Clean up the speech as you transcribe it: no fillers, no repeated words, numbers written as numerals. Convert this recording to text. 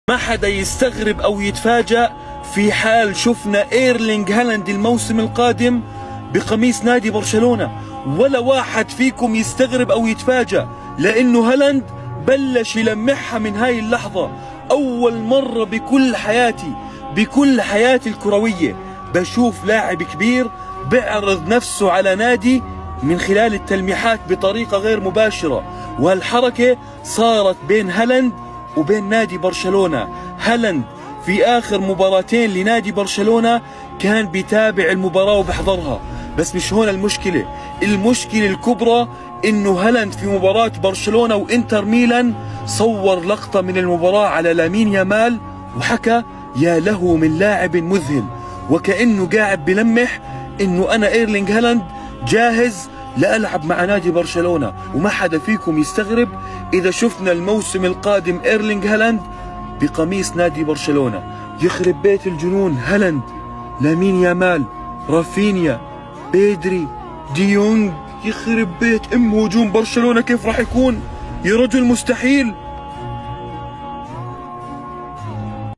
ما حدا يستغرب أو يتفاجأ في حال شفنا إيرلينغ هالاند الموسم القادم بقميص نادي برشلونة. ولا واحد فيكم يستغرب أو يتفاجأ، لأنه هالاند بلش يلمحها من هاي اللحظة. أول مرة بكل حياتي الكروية بشوف لاعب كبير بيعرض نفسه على نادي من خلال التلميحات بطريقة غير مباشرة. وهالحركة صارت بين هالاند وبين نادي برشلونة. هالاند في آخر مباراتين لنادي برشلونة كان بيتابع المباراة وبحضرها، بس مش هون المشكلة. المشكلة الكبرى إنه هالاند في مباراة برشلونة وإنتر ميلان صور لقطة من المباراة على لامين يامال وحكى يا له من لاعب مذهل، وكأنه قاعد بلمح إنه أنا إيرلينغ هالاند جاهز لألعب مع نادي برشلونة. وما حدا فيكم يستغرب إذا شفنا الموسم القادم إيرلينغ هالاند بقميص نادي برشلونة. يخرب بيت الجنون، هالاند، لامين يامال، رافينيا، بيدري، ديونج، يخرب بيت هجوم برشلونة كيف راح يكون؟ يا رجل مستحيل.